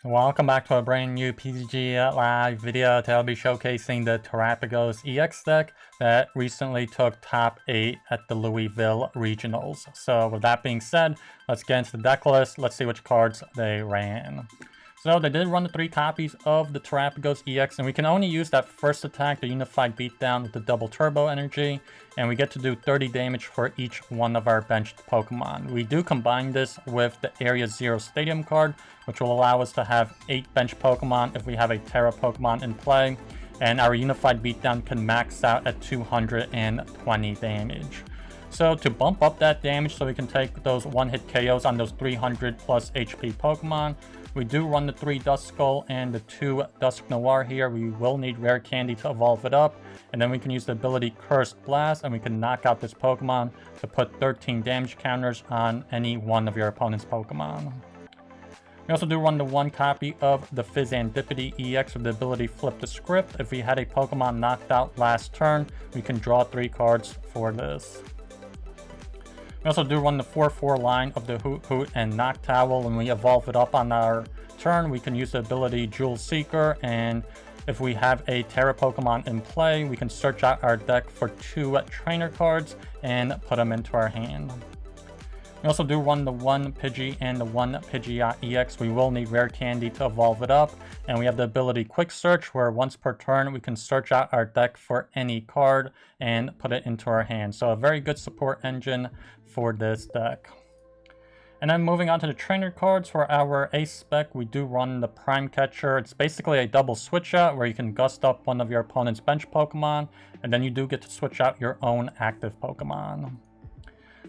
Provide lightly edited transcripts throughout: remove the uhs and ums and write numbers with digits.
Welcome back to a brand new PTCG live video. Today I'll be showcasing the Terapagos EX deck that recently took top 8 at the Louisville Regionals. So with that being said, let's get into the deck list. Let's see which cards they ran. So they did run the 3 copies of the Terapagos EX, and we can only use that first attack, the Unified Beatdown with the double turbo energy, and we get to do 30 damage for each one of our benched Pokemon. We do combine this with the Area 0 Stadium card, which will allow us to have 8 bench Pokemon if we have a Terra Pokemon in play, and our Unified Beatdown can max out at 220 damage. So to bump up that damage so we can take those one-hit KOs on those 300 plus HP Pokemon, we do run the 3 Duskull and the 2 Dusknoir here. We will need Rare Candy to evolve it up, and then we can use the ability Cursed Blast, and we can knock out this Pokemon to put 13 damage counters on any one of your opponent's Pokemon. We also do run the 1 copy of the Fezandipiti EX with the ability Flip the Script. If we had a Pokemon knocked out last turn, we can draw 3 cards for this. We also do run the 4-4 line of the Hoothoot and Noctowl. When we evolve it up on our turn, we can use the ability Jewel Seeker, and if we have a Terra Pokemon in play, we can search out our deck for 2 trainer cards and put them into our hand. We also do run the 1 Pidgey and the 1 Pidgeot EX. We will need Rare Candy to evolve it up, and we have the ability Quick Search, where once per turn we can search out our deck for any card and put it into our hand. So a very good support engine for this deck. And then moving on to the trainer cards, for our ace spec, we do run the Prime Catcher. It's basically a double switch out where you can gust up one of your opponent's bench Pokemon, and then you do get to switch out your own active Pokemon.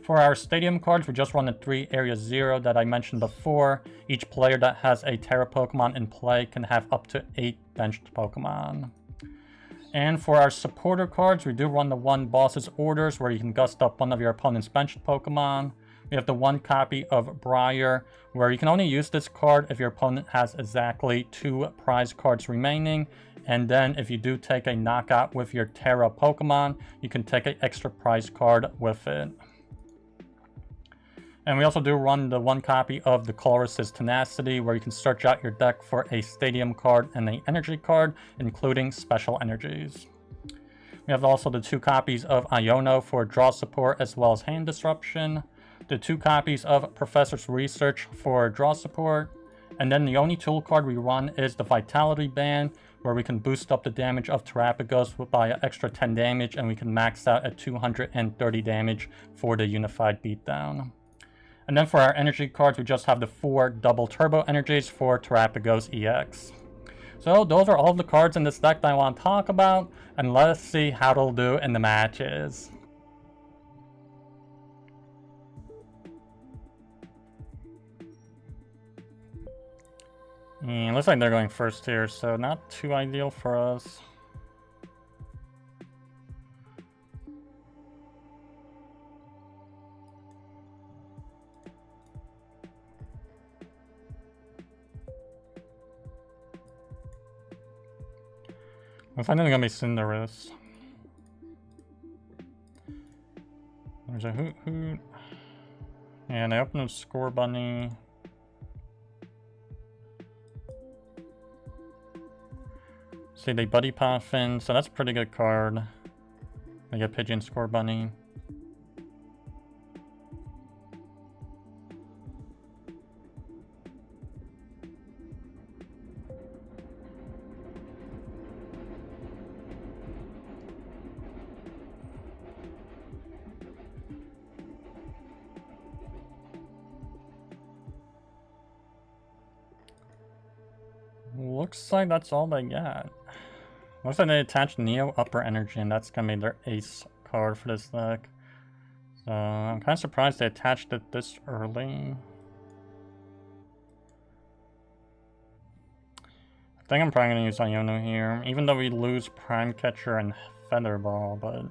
For our stadium cards, we just run the 3 Area 0 that I mentioned before. Each player that has a Terra Pokemon in play can have up to 8 benched Pokemon. And for our supporter cards, we do run the 1 Boss's Orders, where you can gust up one of your opponent's benched Pokemon. We have the 1 copy of Briar, where you can only use this card if your opponent has exactly 2 prize cards remaining. And then if you do take a knockout with your Terra Pokemon, you can take an extra prize card with it. And we also do run the 1 copy of the Colress's Tenacity, where you can search out your deck for a Stadium card and an Energy card, including Special Energies. We have also the 2 copies of Iono for draw support as well as hand disruption, the 2 copies of Professor's Research for draw support, and then the only tool card we run is the Vitality Band, where we can boost up the damage of Terapagos by an extra 10 damage, and we can max out at 230 damage for the Unified Beatdown. And then for our energy cards, we just have the 4 double turbo energies for Terapagos EX. So those are all the cards in this deck that I want to talk about, and let's see how it'll do in the matches. And looks like they're going first here, so not too ideal for us. I think they're gonna be Cinderace. There's a Hoothoot. And I open up Score Bunny. See, they Buddy Poffin, so that's a pretty good card. They get Pidgey and Score Bunny. Looks like that's all they got. Looks like they attached Neo Upper Energy, and that's gonna be their ace card for this deck. So I'm kind of surprised they attached it this early. I think I'm probably gonna use Iono here, even though we lose Prime Catcher and Feather Ball, but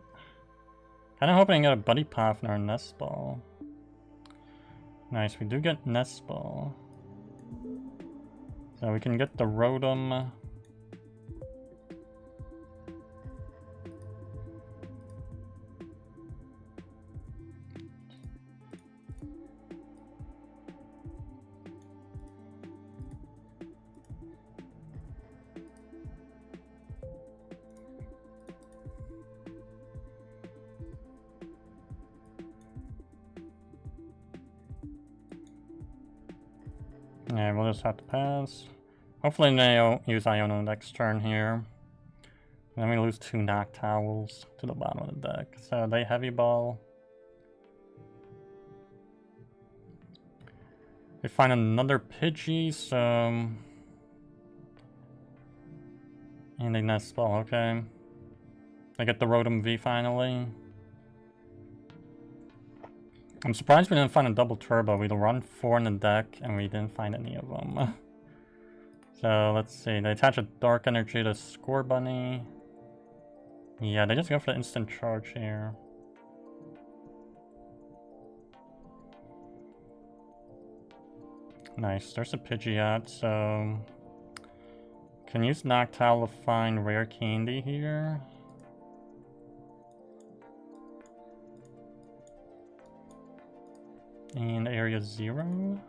kind of hoping to get a Buddy Poffin or a Nest Ball. Nice, we do get Nest Ball. So we can get the Rotom. Yeah, we'll just have to pass. Hopefully they don't use Iono next turn here. Then we lose 2 Noctowls to the bottom of the deck. So they Heavy Ball. They find another Pidgey, so... And they Nest Ball, okay. They get the Rotom V finally. I'm surprised we didn't find a double turbo. We'd run 4 in the deck and we didn't find any of them. So let's see. They attach a Dark Energy to Scorbunny. Yeah, they just go for the instant charge here. Nice. There's a Pidgeot, so... Can use Noctowl to find Rare Candy here. And Area 0.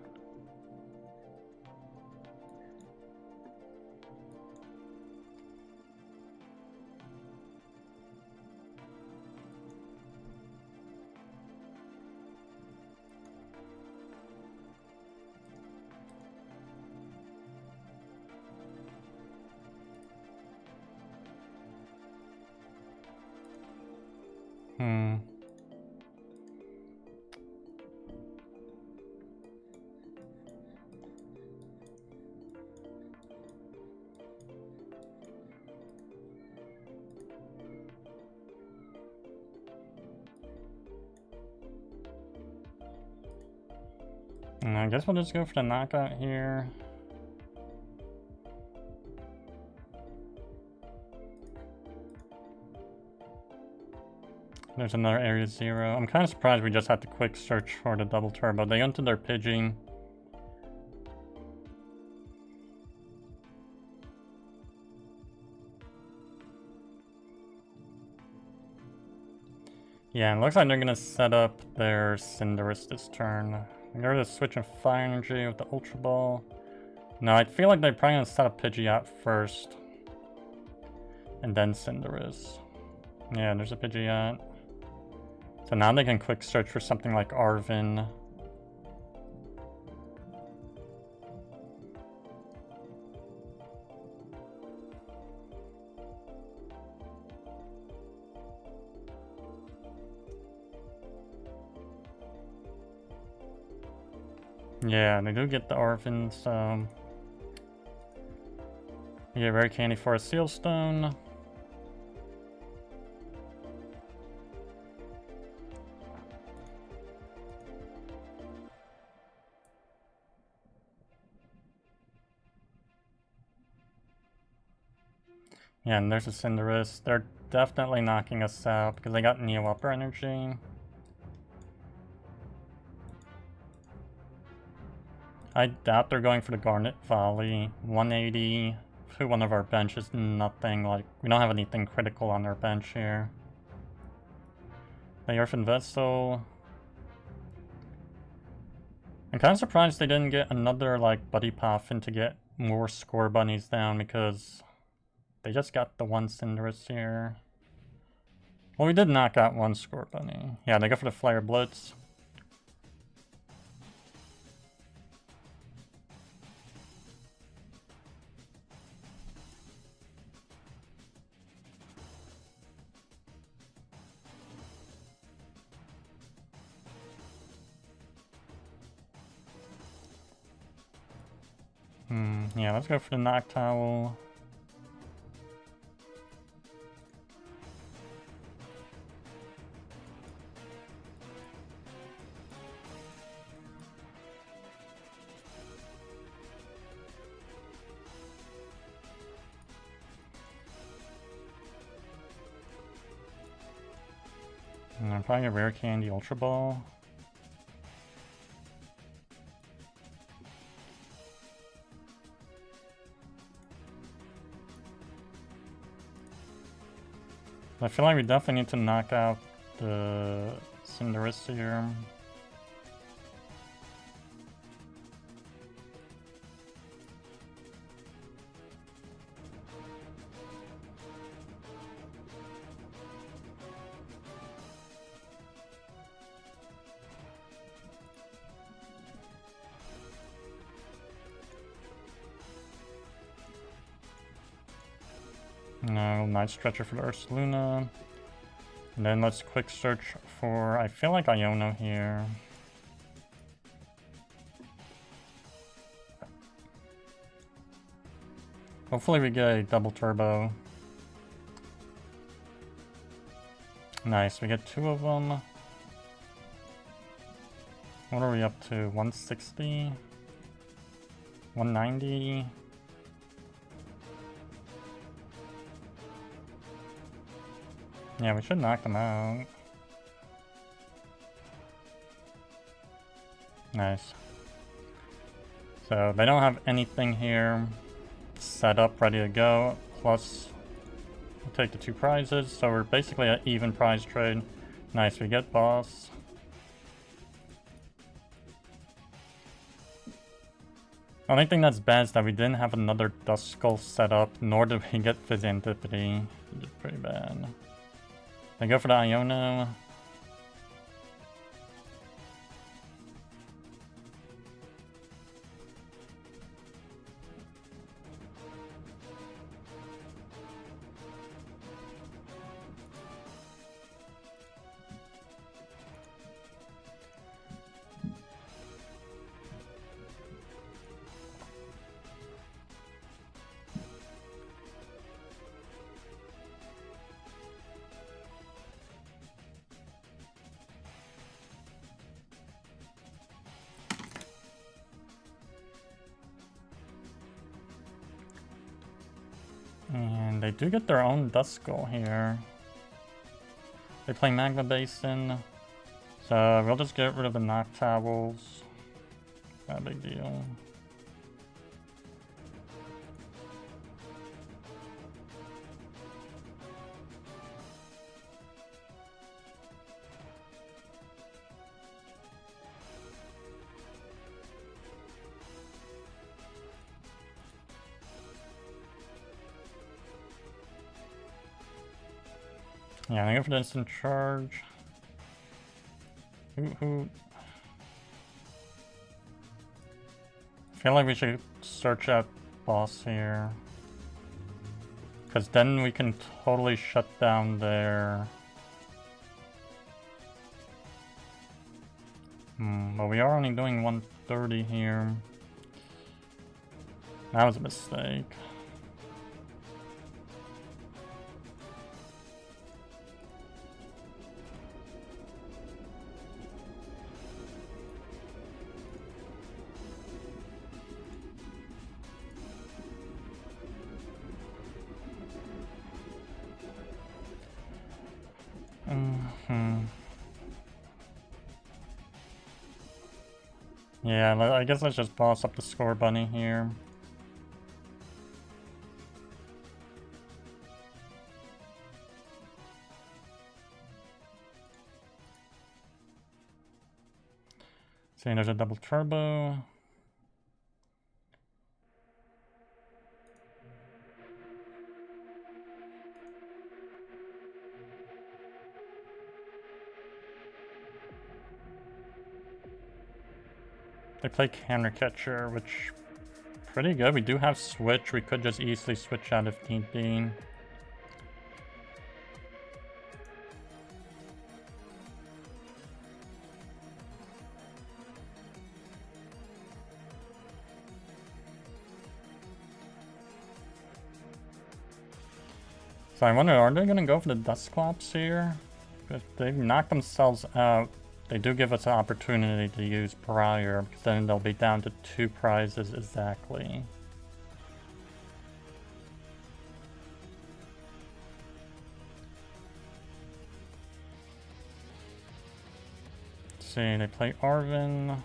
And I guess we'll just go for the knockout here. There's another Area 0. I'm kind of surprised we just had to quick search for the double turbo. They went to their Pidgey. Yeah, it looks like they're gonna set up their Cinderace this turn. They're gonna switch in Fire Energy with the Ultra Ball. No, I feel like they're probably gonna set up Pidgeot first. And then Cinderace. Yeah, there's a Pidgeot. So now they can quick search for something like Arven. Yeah, they do get the Arven, so... You get Rare Candy for a Seal Stone. Yeah, and there's a Cinderace. They're definitely knocking us out because they got Neo Upper Energy. I doubt they're going for the Garnet Volley. 180 to one of our benches, nothing like... We don't have anything critical on our bench here. The Earthen Vessel. I'm kind of surprised they didn't get another like Buddy Poffin to get more Scorbunnies down because they just got the one Cinderace here. Well, we did knock out one Scorbunny. Yeah, they go for the Flare Blitz. Yeah, let's go for the Noctowl. And I'm probably a Rare Candy Ultra Ball. I feel like we definitely need to knock out the Cinderace here. No, Night Stretcher for the Ursaluna. And then let's quick search for, I feel like Iono here. Hopefully we get a double turbo. Nice, we get 2 of them. What are we up to? 160? 190? Yeah, we should knock them out. Nice. So they don't have anything here set up, ready to go. Plus, we'll take the 2 prizes. So we're basically an even prize trade. Nice, we get boss. The only thing that's bad is that we didn't have another Duskull set up, nor did we get Fezandipiti. We did pretty bad. They go for the Iono. And they do get their own Duskull here. They play Magma Basin. So we'll just get rid of the Noctowls. Not a big deal. Yeah, I go for the instant charge. Who? I feel like we should search out boss here. Because then we can totally shut down their... but we are only doing 130 here. That was a mistake. Yeah, I guess let's just boss up the score bunny here. See, there's a double turbo. They play Counter Catcher, which pretty good. We do have Switch. We could just easily switch out if need be. So I wonder, are they going to go for the Dusclops here? If they knock themselves out, they do give us an opportunity to use Briar, because then they'll be down to 2 prizes exactly. Let's see, they play Arven.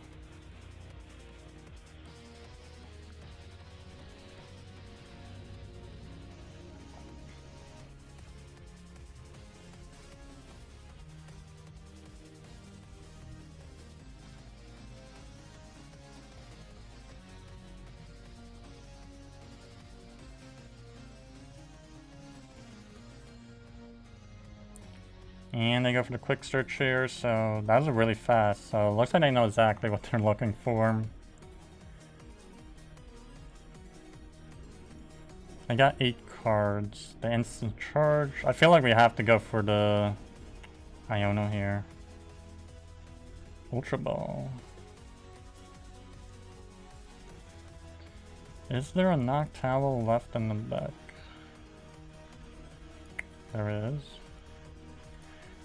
And they go for the quick search here, so that was really fast. So it looks like they know exactly what they're looking for. I got 8 cards. The instant charge. I feel like we have to go for the Iono here. Ultra Ball. Is there a Noctowl left in the deck? There is.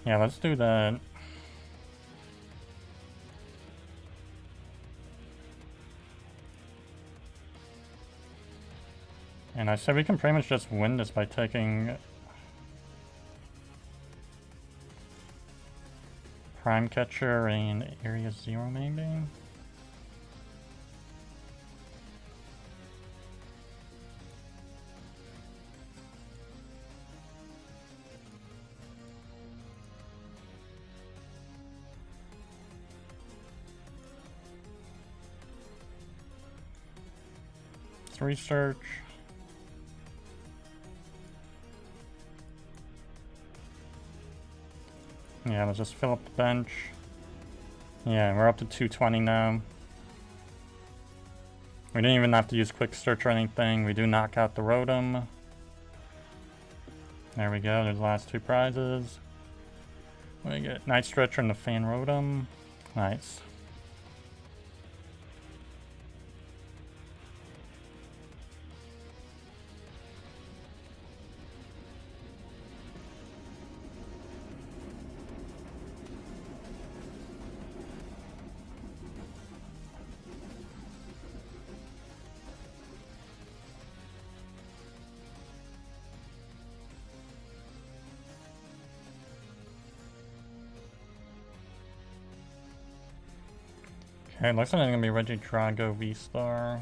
Yeah, let's do that. And I said we can pretty much just win this by taking Prime Catcher and Area 0 maybe? Let's research. Yeah, let's just fill up the bench. Yeah, we're up to 220 now. We didn't even have to use quick search or anything. We do knock out the Rotom. There we go, there's the last two prizes. We get Night Stretcher and the Fan Rotom. Nice. Okay, looks like it's gonna be Regidrago V-Star.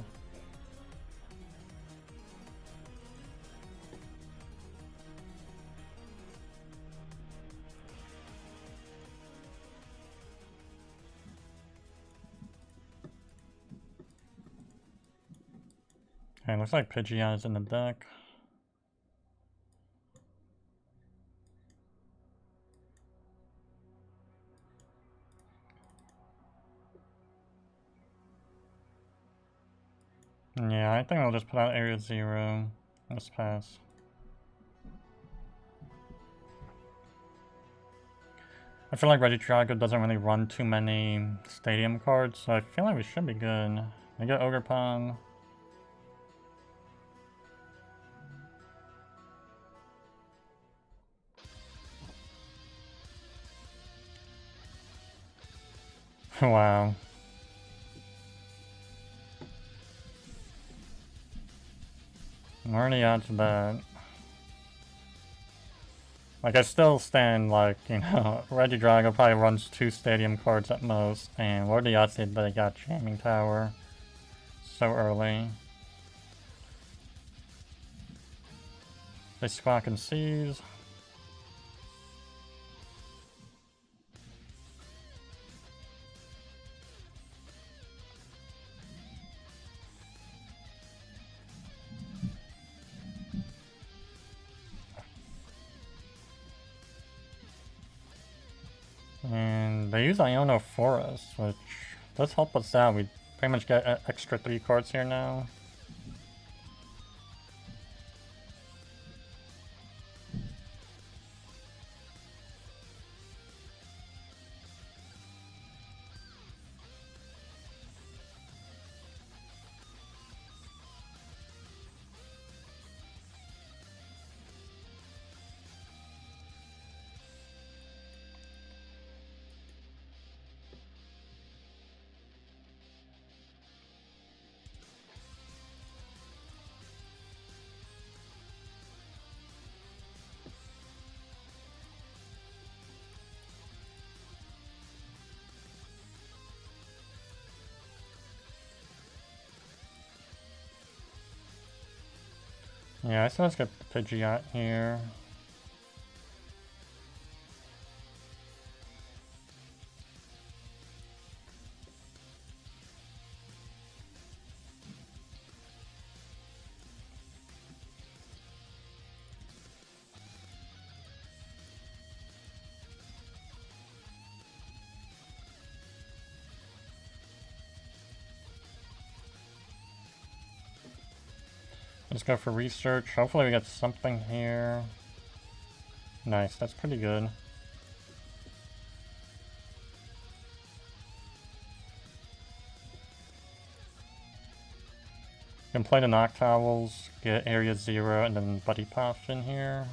Okay, looks like Pidgeot is in the deck. Yeah, I think I'll just put out Area 0. Let's pass. I feel like Regidrago doesn't really run too many stadium cards, so I feel like we should be good. I get Ogerpon. Wow. I'm already out to that. Like, I still stand, like, you know, Regidrago probably runs 2 stadium cards at most, and what are the odds that they got Jamming Tower so early? They Squawk and Seize. And they use Iono for us, which does help us out. We pretty much get extra 3 cards here now. Yeah, so let's get Pidgeot here. Let's go for research. Hopefully we get something here. Nice, that's pretty good. Can play the Noctowls, get Area 0, and then Buddy Poffin here.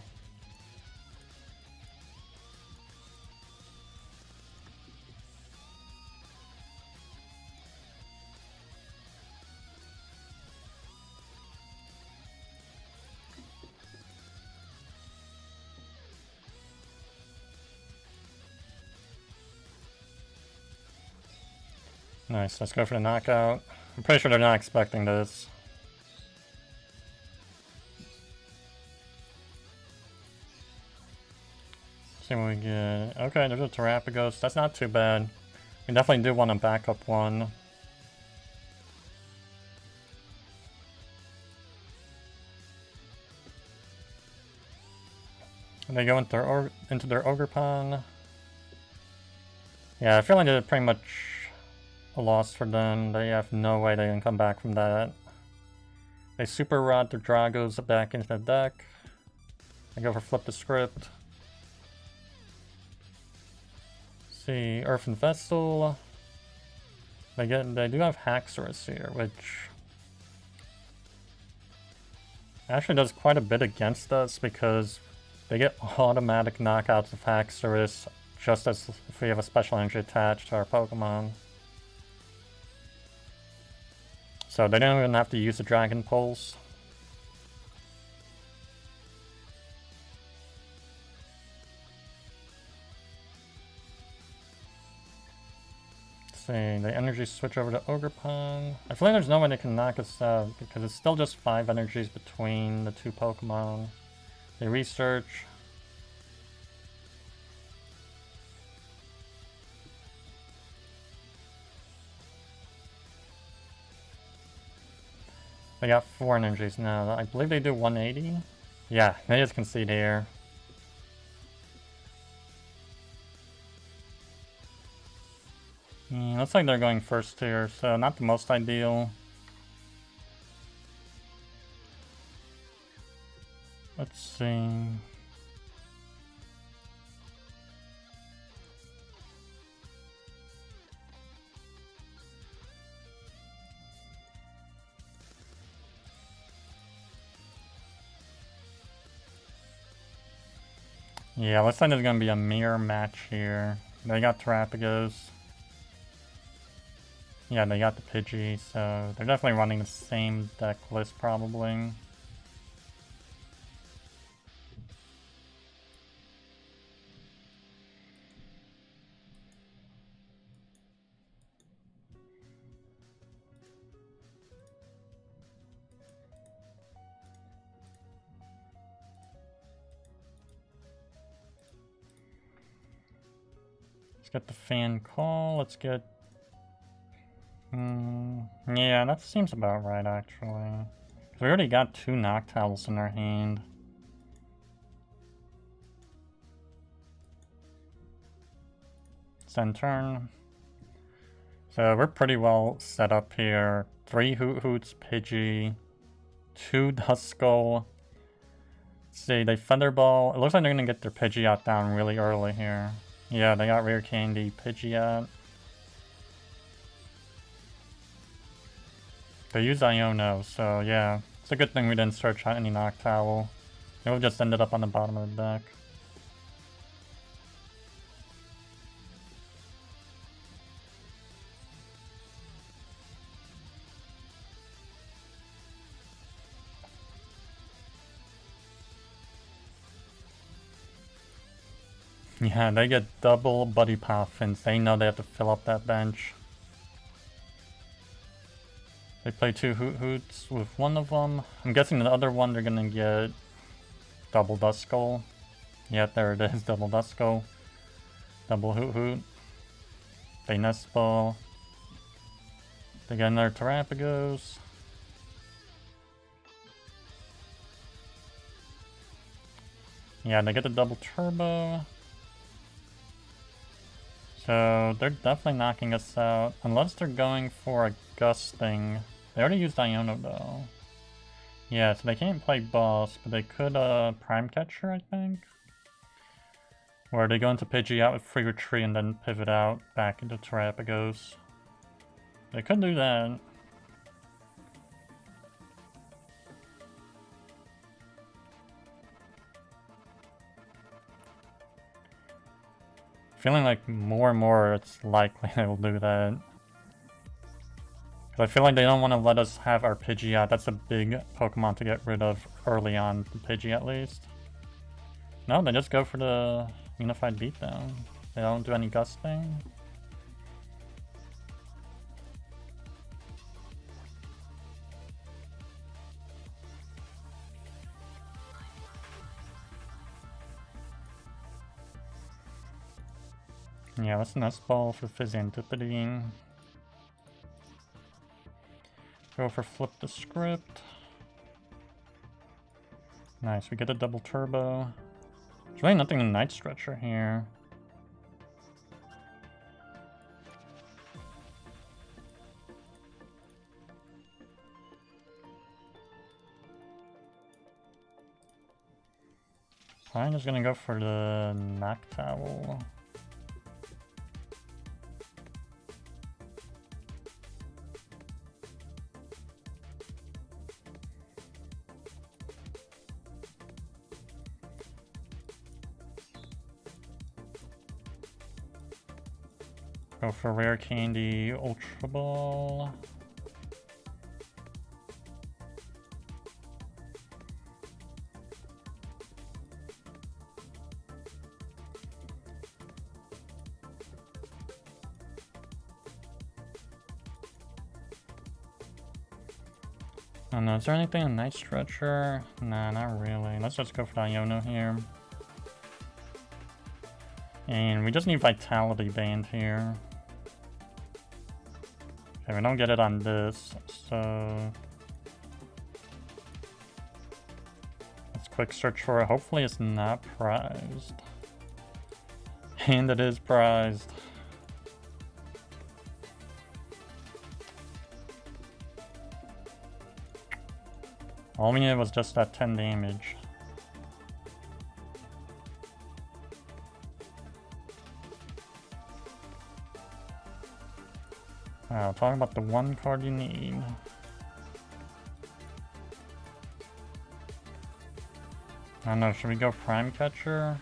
Nice, let's go for the knockout. I'm pretty sure they're not expecting this. See what we get. Okay, there's a Terapagos. That's not too bad. We definitely do want a backup one. And they go into their Ogre Pond. Yeah, I feel like they're pretty much a loss for them. They have no way they can come back from that. They Super Rod their Dragos back into the deck. They go for Flip the Script. See, Earthen Vessel. They do have Haxorus here, which actually does quite a bit against us because they get automatic knockouts of Haxorus just as if we have a special energy attached to our Pokemon. So they don't even have to use the Dragon Pulse. See, they energy switch over to Ogre Pond. I feel like there's no way they can knock us out because it's still just 5 energies between the two Pokemon. They research. They got 4 energies now. I believe they do 180. Yeah, they just concede here. Looks like they're going first here, so not the most ideal. Let's see. Yeah, looks like there's gonna be a mirror match here. They got Terapagos. Yeah, they got the Pidgey, so they're definitely running the same deck list probably. Let's get the fan call, let's get... yeah, that seems about right actually. We already got 2 Noctowls in our hand. End turn. So we're pretty well set up here. 3 Hoothoots, Pidgey, 2 Duskull. Let's see, they Feather Ball. It looks like they're gonna get their Pidgeot down really early here. Yeah, they got Rare Candy Pidgeot. They use Iono, so yeah. It's a good thing we didn't search out any Noctowl. It would just ended up on the bottom of the deck. Yeah, they get double Buddy Poffins. They know they have to fill up that bench. They play 2 Hoothoots with one of them. I'm guessing the other one they're gonna get double Duskull. Yeah, there it is, double Duskull. Double Hoothoot. They Nest Ball. They get another Terapagos. Yeah, they get the double Turbo. So they're definitely knocking us out, unless they're going for a Gusting. They already used Iono though. Yeah, so they can't play boss, but they could Prime Catcher, I think. Or they go into Pidgeot with Free Retreat and then pivot out back into Terapagos. They could do that. Feeling like more and more it's likely they will do that. Because I feel like they don't want to let us have our Pidgeot. That's a big Pokemon to get rid of early on, the Pidgey at least. No, they just go for the Unified Beatdown. They don't do any gusting. Yeah, let's Nest Ball for Fezandipiti. Go for Flip the Script. Nice, we get a double turbo. There's really nothing in Night Stretcher here. I'm just gonna go for the Noctowl. Go for Rare Candy Ultra Ball. I don't know, is there anything in Night Stretcher? Nah, not really. Let's just go for the Iono here. And we just need Vitality Band here. Okay, we don't get it on this, so... let's quick search for it. Hopefully it's not prized. And it is prized. All we needed was just that 10 damage. Wow, talking about the one card you need. I don't know, should we go Prime Catcher?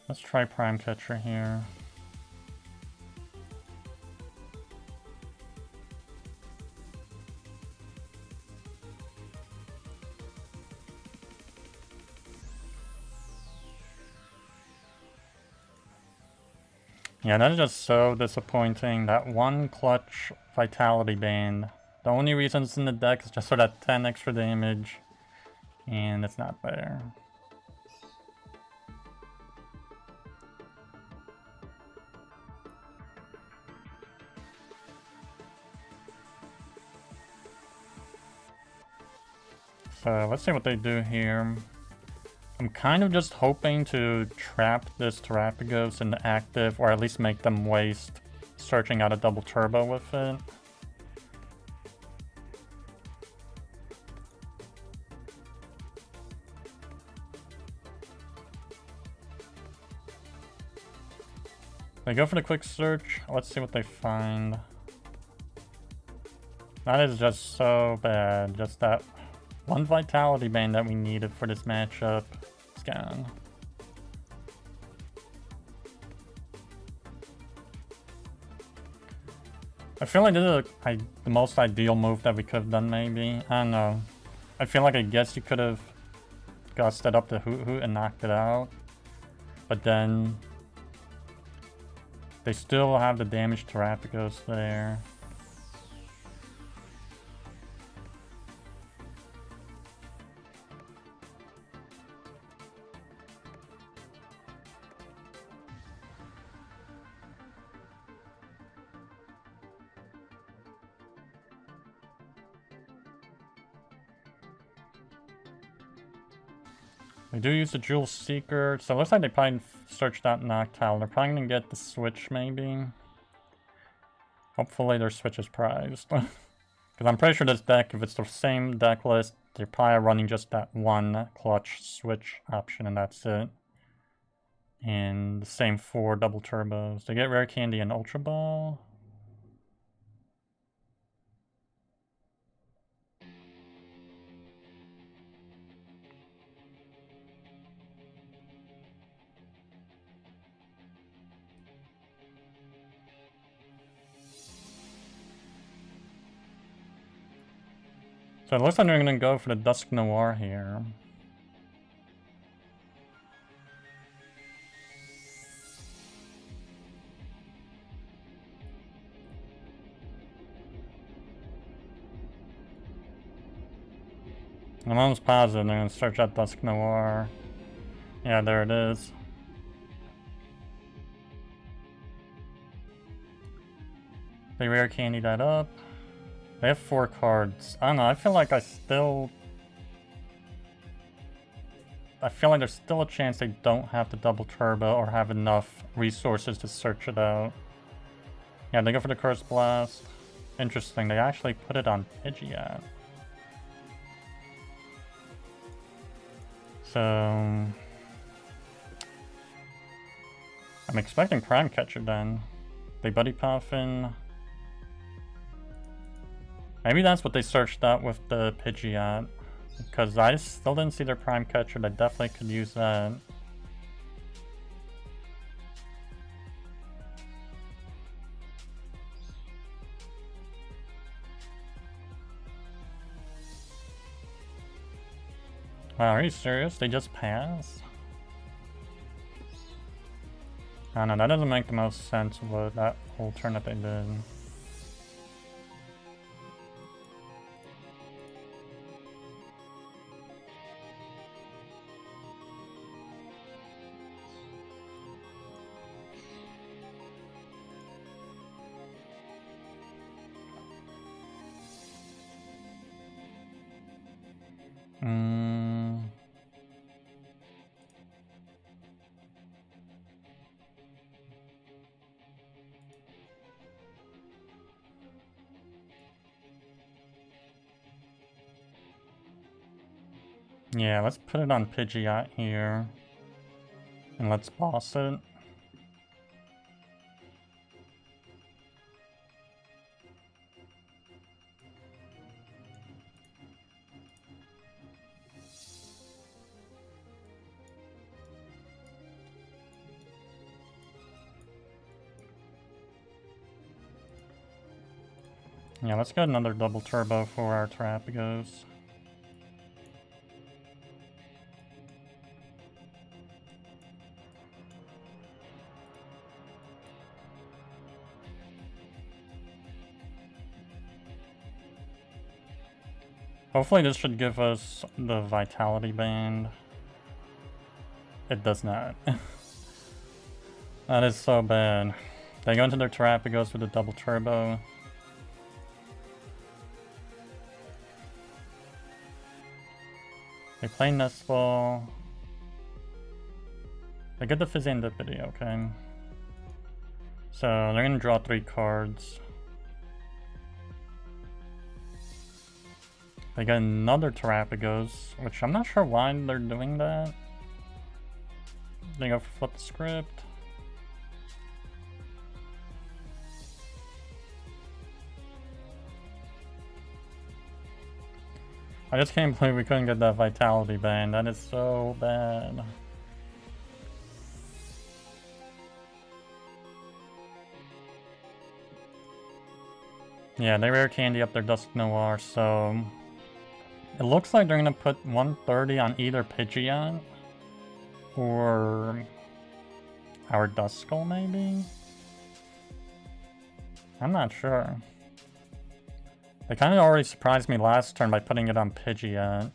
Let's try Prime Catcher here. Yeah, that is just so disappointing. That one clutch Vitality Band. The only reason it's in the deck is just for that 10 extra damage. And it's not there. So let's see what they do here. I'm kind of just hoping to trap this Terapagos in the active, or at least make them waste searching out a double turbo with it. They go for the quick search. Let's see what they find. That is just so bad. Just that one Vitality Band that we needed for this matchup is gone. I feel like this is the most ideal move that we could have done, maybe. I don't know. I feel like I guess you could have gusted up the Hoothoot and knocked it out. But then they still have the damaged Terapagos there. They do use the Jewel Seeker, so it looks like they probably searched out Noctowl. They're probably gonna get the Switch, maybe. Hopefully their Switch is prized. Because I'm pretty sure this deck, if it's the same deck list, they're probably running just that one clutch Switch option, and that's it. And the same 4 double turbos. They get Rare Candy and Ultra Ball. So it looks like they're going to go for the Dusknoir here. I'm almost positive they're going to search out Dusknoir. Yeah, there it is. They Rare Candy that up. They have 4 cards. I don't know, I feel like there's still a chance they don't have the double turbo or have enough resources to search it out. Yeah, they go for the Curse Blast. Interesting, they actually put it on Pidgeot. So I'm expecting Prime Catcher then. Buddy-Buddy Poffin. Maybe that's what they searched out with the Pidgeot. Because I still didn't see their Prime Catcher. They definitely could use that. Wow, are you serious? They just pass? I don't know, that doesn't make the most sense with that whole turn that they did. Yeah, let's put it on Pidgeot here. And let's boss it. Yeah, let's get another double turbo for our Terapagos. Hopefully this should give us the Vitality Band. It does not. That is so bad. They go into their Terapagos with a double turbo. They play Nest Ball. They get the Fezandipiti, okay. So they're gonna draw 3 cards. They got another Terapagos, which I'm not sure why they're doing that. They go for Flip the Script. I just can't believe we couldn't get that Vitality Band. That is so bad. Yeah, they Rare Candy up their Dusknoir, so it looks like they're gonna put 130 on either Pidgeot or our Duskull, maybe? I'm not sure. They kind of already surprised me last turn by putting it on Pidgeot.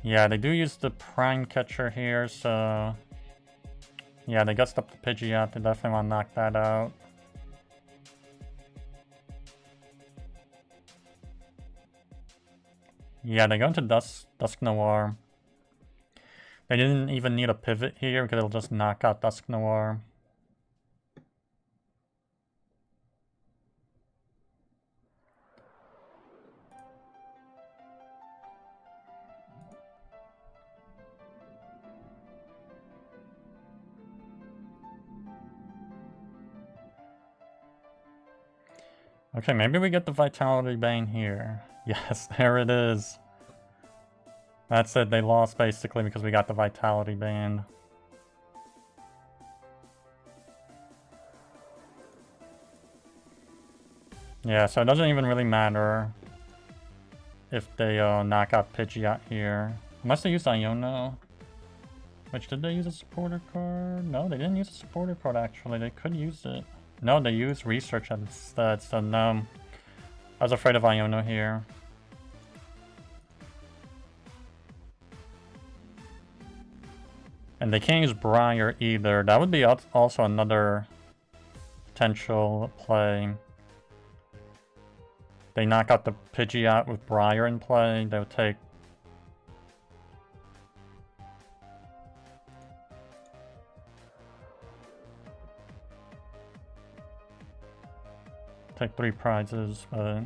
Yeah, they do use the Prime Catcher here, so yeah, they gust up the Pidgeot. They definitely want to knock that out. Yeah, they go into Dusknoir. They didn't even need a pivot here because it'll just knock out Dusknoir. Okay, maybe we get the Vitality Band here. Yes, there it is. That's it, they lost basically because we got the Vitality Band. Yeah, so it doesn't even really matter if they knock out Pidgeot here. Unless they use Iono. Which, did they use a supporter card? No, they didn't use a supporter card actually. They could use it. No, they used Research instead, so no. I was afraid of Iono here. And they can't use Briar either. That would be also another potential play. They knock out the Pidgeot with Briar in play. They would take... Take 3 prizes, but...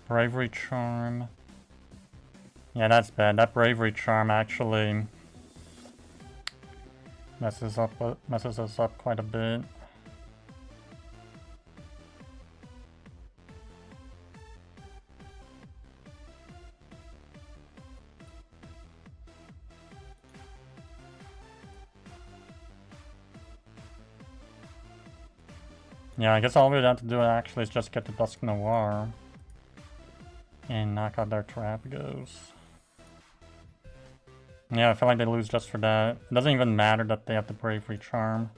Bravery Charm. Yeah, that's bad. That Bravery Charm actually messes us up quite a bit. Yeah, I guess all we would have to do actually is just get the Dusknoir and knock out their Terapagos. Yeah, I feel like they lose just for that. It doesn't even matter that they have the Bravery Charm.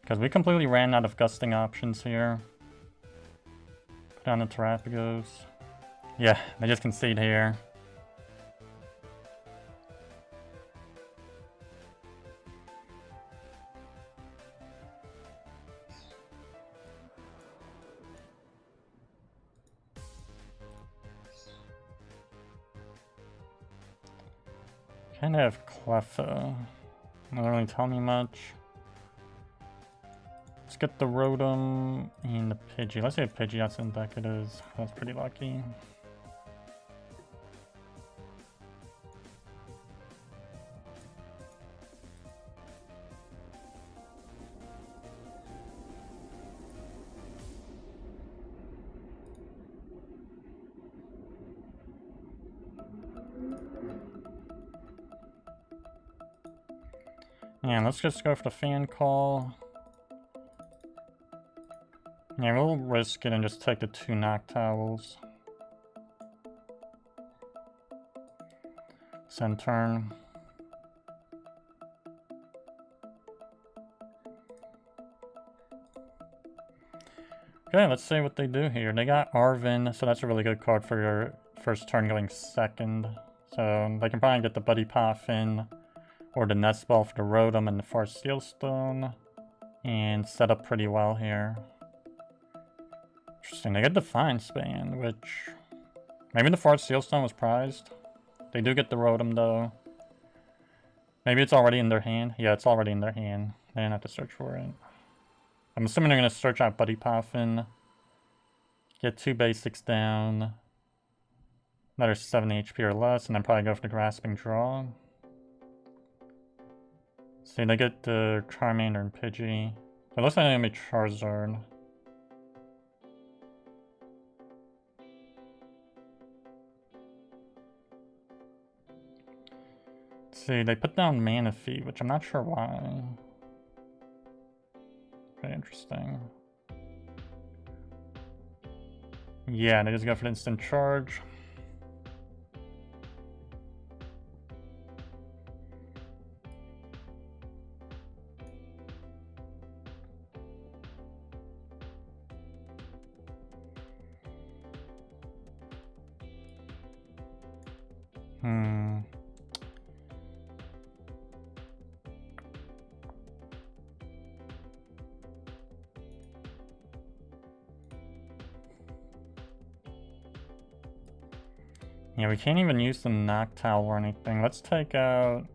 Because we completely ran out of gusting options here. Put down the Terapagos. Yeah, they just concede here. Kind of have Cleffa. Doesn't really tell me much. Let's get the Rotom and the Pidgey. Let's see if Pidgeot's in deck. It is. That's pretty lucky. Yeah, let's just go for the fan call. Yeah, we'll risk it and just take the 2 Noctowls. Send turn. Okay, let's see what they do here. They got Arven, so that's a really good card for your first turn going second. So they can probably get the Buddy Poffin or the Nest Ball for the Rotom and the Forest Steel Stone. And set up pretty well here. Interesting, they get Defiance Band, which... Maybe the Forest Steel Stone was prized. They do get the Rotom though. Maybe it's already in their hand. Yeah, it's already in their hand. They didn't have to search for it. I'm assuming they're going to search out Buddy Poffin. Get 2 basics down. Another 7 HP or less, and then probably go for the Grasping Draw. See, they get the Charmander and Pidgey. So it looks like they're going to be Charizard. Let's see, they put down Manaphy, which I'm not sure why. Very interesting. Yeah, they just go for the instant charge. Yeah, we can't even use the Noctowl or anything. Let's take out...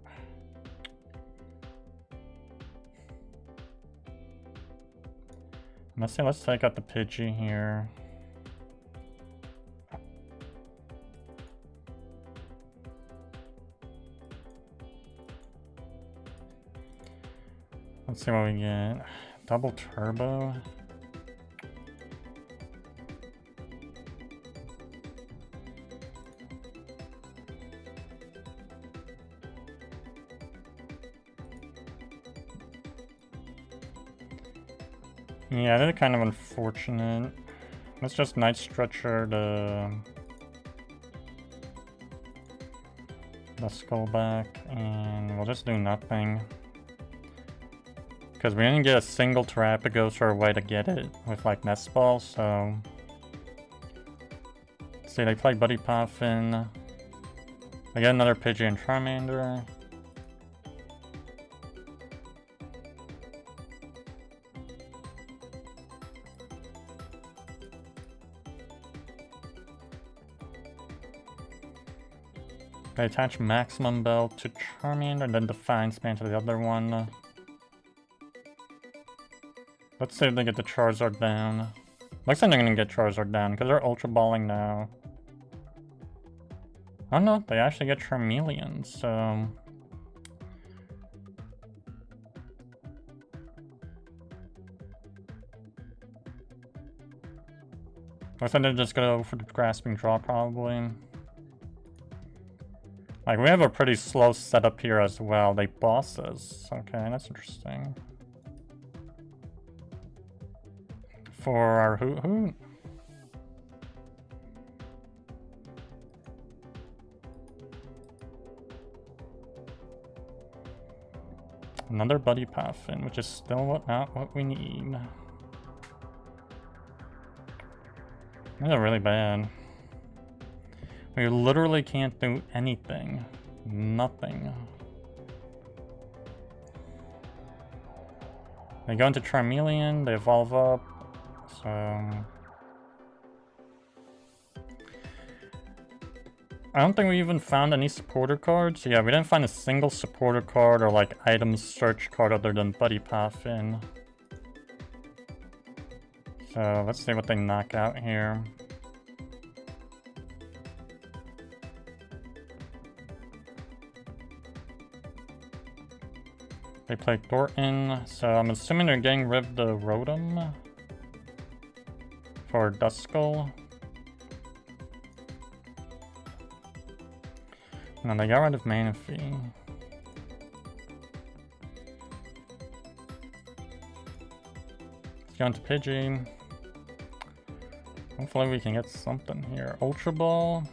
let's take out the Pidgey here. Let's see what we get. Double Turbo. Yeah, they're kind of unfortunate. Let's just Night Stretcher the Duskull back, and we'll just do nothing. Because we didn't get a single Terapagos or a way to get it with like Nest Ball, so... Let's see, they play Buddy Poffin. They get another Pidgey and Charmander. They attach Maximum Belt to Charmander and then Defiance Band to the other one. Let's see if they get the Charizard down. Looks like they're gonna get Charizard down because they're Ultra Balling now. Oh no, they actually get Charmeleon, so... Looks like they're just gonna go for the Grasping Draw probably. Like, we have a pretty slow setup here as well. They bosses. Okay, that's interesting. For our Hoothoot. Another Buddy Poffin, which is still not what we need. These are really bad. We literally can't do anything. Nothing. They go into Charmeleon, they evolve up, so... I don't think we even found any supporter cards. Yeah, we didn't find a single supporter card or like item search card other than Buddy Poffin. So let's see what they knock out here. They play Thornton, so I'm assuming they're getting rid of the Rotom for Duskull. No, they got rid of Manaphy. Let's go into Pidgey. Hopefully we can get something here. Ultra Ball.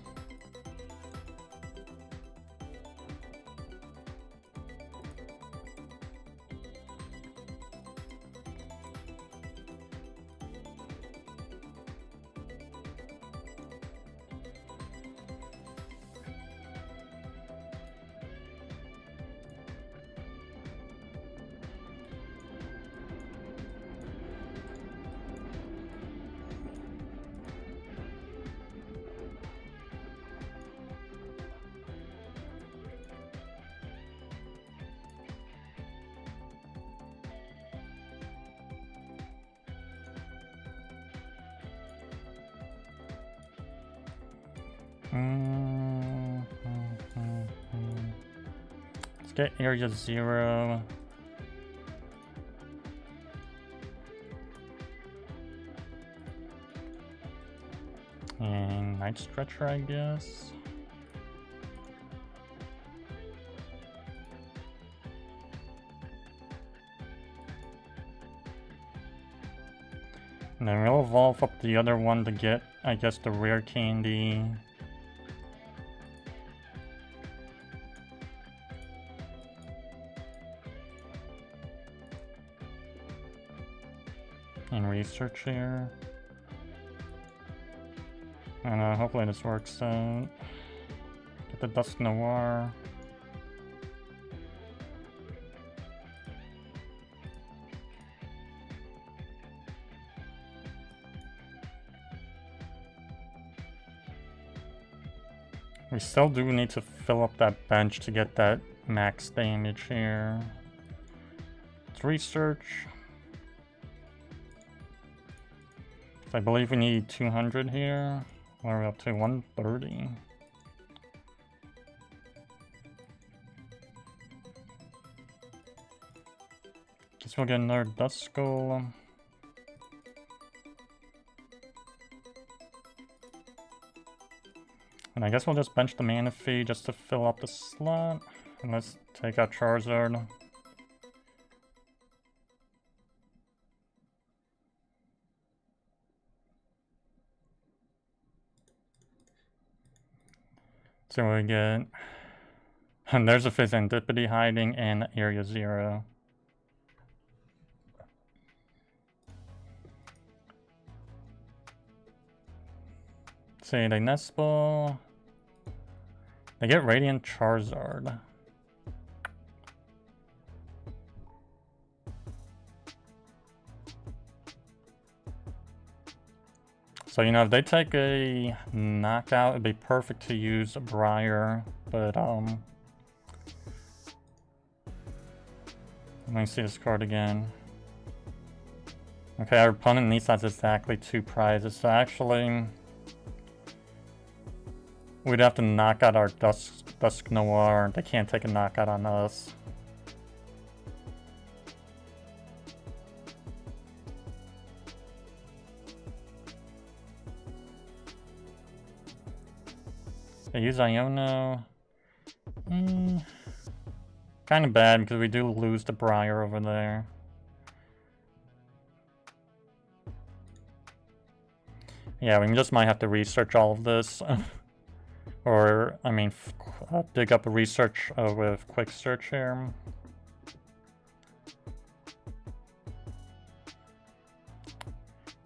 Let's get Area 0. And Night Stretcher, I guess. And then we'll evolve up the other one to get, I guess, the Rare Candy. And research here. And hopefully this works out. the Dusknoir. We still do need to fill up that bench to get that max damage here. Let's research. So I believe we need 200 here. What are we up to? 130. Guess we'll get another Duskull. And I guess we'll just bench the Manaphy just to fill up the slot. And let's take out Charizard. So we get... And there's a Fezandipiti hiding in Area 0. See, they Nest Ball. They get Radiant Charizard. So, you know, if they take a knockout, it'd be perfect to use a Briar, but, let me see this card again. Okay, our opponent needs that's exactly 2 prizes, so actually... We'd have to knock out our Dusknoir. They can't take a knockout on us. They use Iono. Kind of bad because we do lose the Briar over there. Yeah, we just might have to research all of this. Or, I mean, dig up a research with quick search here.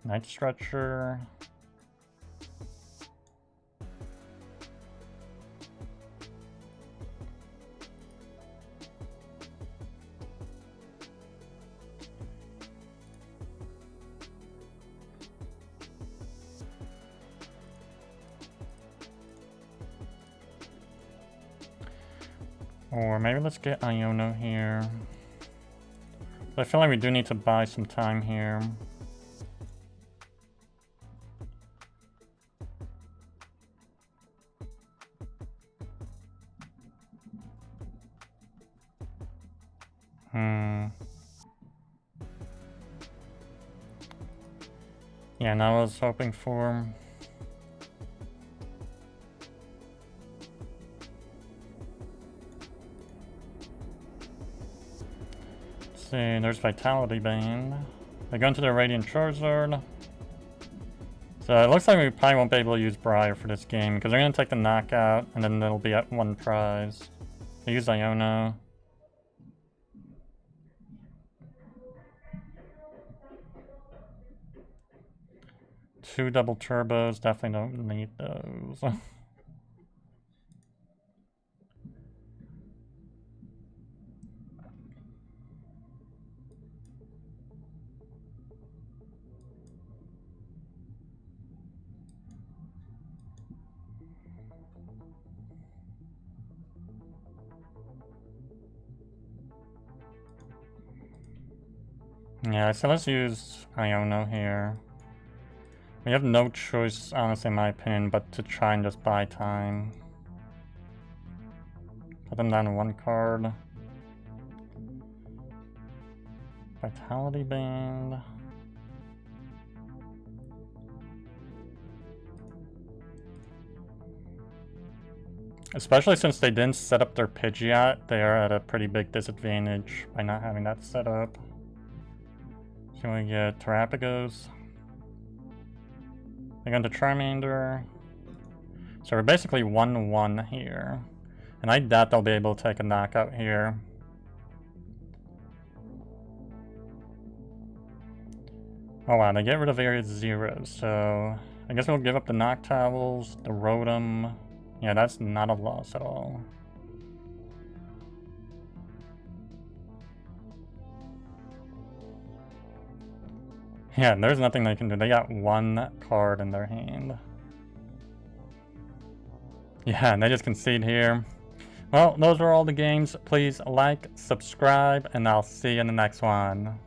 Night Stretcher. Or maybe let's get Iono here. But I feel like we do need to buy some time here. Yeah, now I was hoping for... See, there's Vitality Band. They go into their Radiant Charizard. So it looks like we probably won't be able to use Briar for this game because they're going to take the knockout and then they'll be at 1 prize. They use Iono. Two double turbos, definitely don't need those. Yeah, so let's use Iono here. We have no choice, honestly, in my opinion, but to try and just buy time. Put them down to 1 card. Vitality Band. Especially since they didn't set up their Pidgeot, they are at a pretty big disadvantage by not having that set up. So we get Terapagos. They go into Charmander. So we're basically 1-1 here. And I doubt they'll be able to take a knockout here. Oh wow, they get rid of Area 0. So I guess we'll give up the Noctowls, the Rotom. Yeah, that's not a loss at all. Yeah, there's nothing they can do. They got one card in their hand. Yeah, and they just concede here. Well, those are all the games. Please like, subscribe, and I'll see you in the next one.